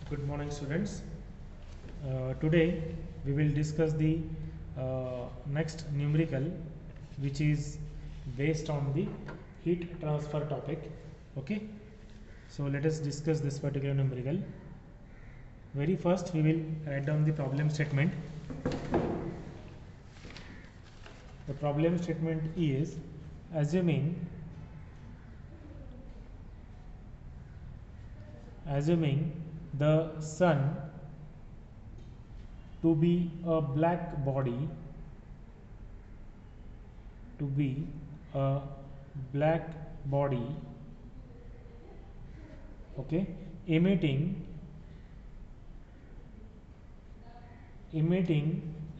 Good morning, students. Today we will discuss the next numerical, which is based on the heat transfer topic. Okay, so let us discuss this particular numerical. Very first, we will write down the problem statement. The problem statement is assuming the sun to be a black body, to be a black body, okay, emitting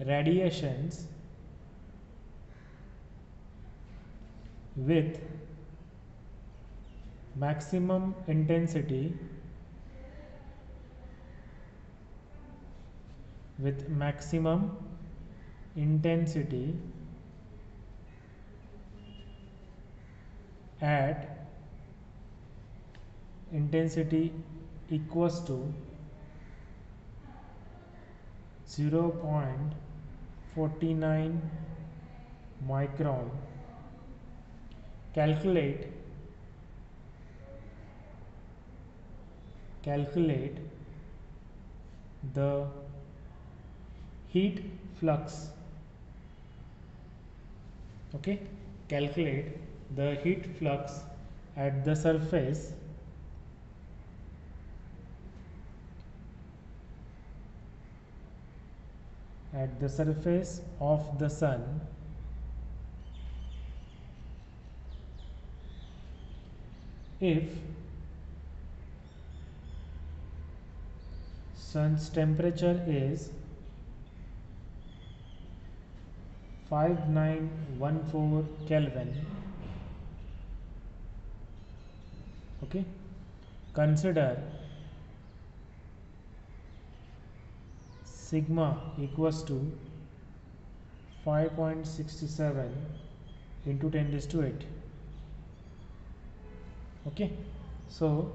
radiations with maximum intensity at intensity equals to 0.49 micron. Calculate the heat flux. Okay, calculate the heat flux at the surface of the sun if sun's temperature is 5914 Kelvin. Okay, consider sigma equals to 5.67 into 10 raised to 8. Okay, so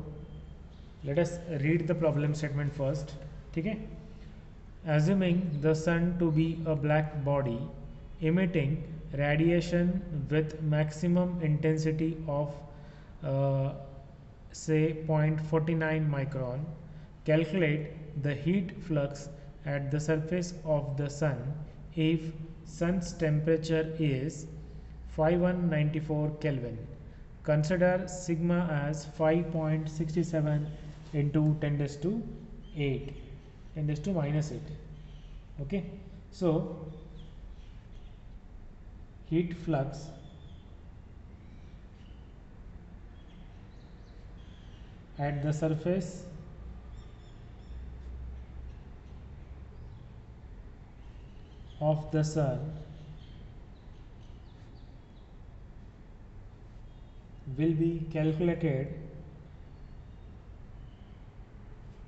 let us read the problem statement first. Okay, assuming the sun to be a black body emitting radiation with maximum intensity of say 0.49 micron, calculate the heat flux at the surface of the sun if sun's temperature is 5194 Kelvin. Consider sigma as 5.67 into 10 raised to 8, 10 raised to minus 8. Okay, so heat flux at the surface of the sun will be calculated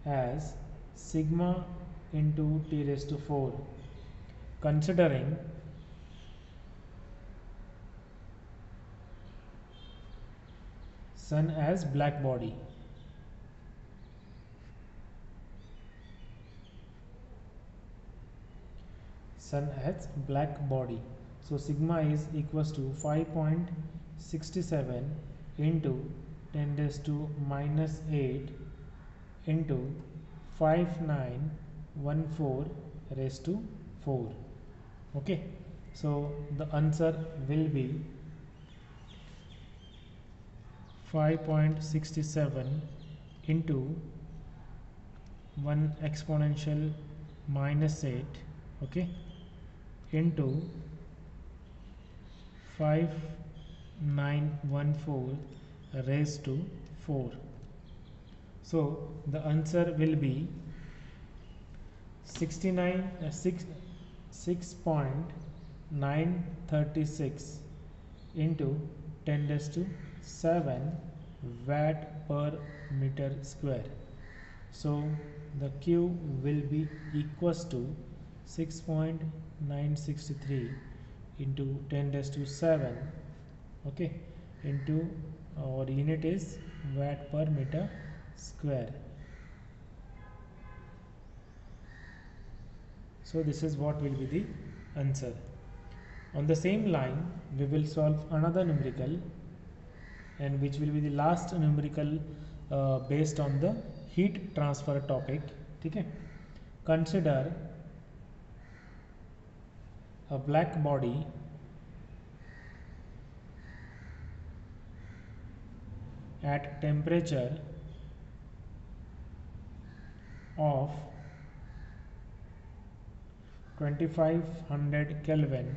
as sigma into T raised to 4, considering sun as black body. Sun as black body. So sigma is equals to 5.67 into 10 raised to minus 8 into 5914 raised to 4. Okay, so the answer will be 5.67 into 1 exponential minus 8, okay, into 5914 raised to 4. So the answer will be 6.936 into 10 raised to 7 watt per meter square. So the Q will be equals to 6.963 into 10 raised to 7, okay, into our unit is watt per meter square. So this is what will be the answer. On the same line we will solve another numerical, and which will be the last numerical based on the heat transfer topic. ठीक है. Consider a black body at temperature of 2500 Kelvin.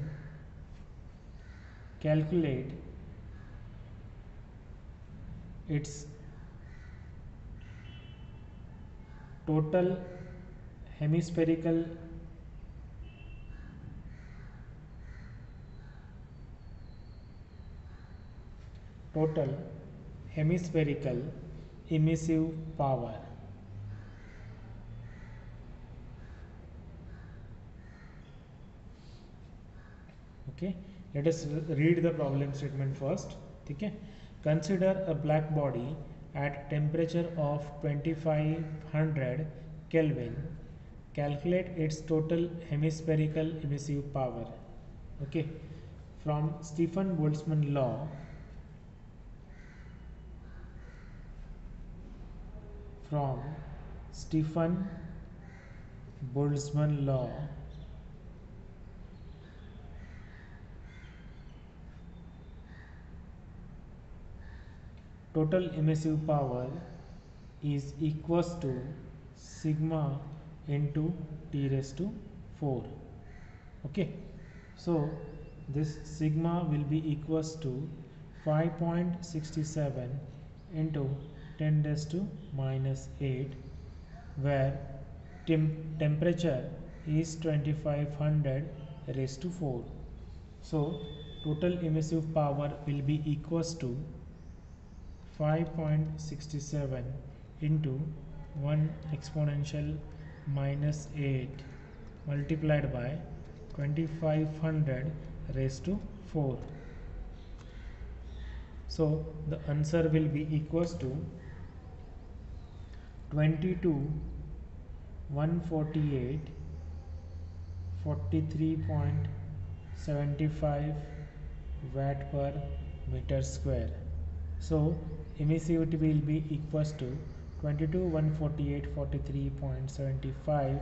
Calculate its total hemispherical emissive power. Okay, let us read the problem statement first. ठीक है. Consider a black body at temperature of 2500 Kelvin. Calculate its total hemispherical emissive power. Okay, from Stefan Boltzmann law, total emissive power is equals to sigma into T raised to 4. Okay, so this sigma will be equals to 5.67 into 10 raised to minus 8, where temperature is 2500 raised to 4. So total emissive power will be equals to 5.67 into 1 exponential minus 8 multiplied by 2500 raised to 4. So the answer will be equals to 22,148 43.75 watt per meter square. So emissivity will be equals to 22,148 43.75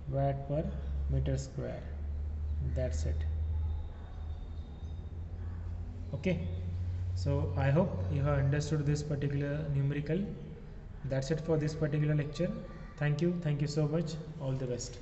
watt per meter square. That's it. Okay, so I hope you have understood this particular numerical. That's it for this particular lecture. Thank you so much. All the best.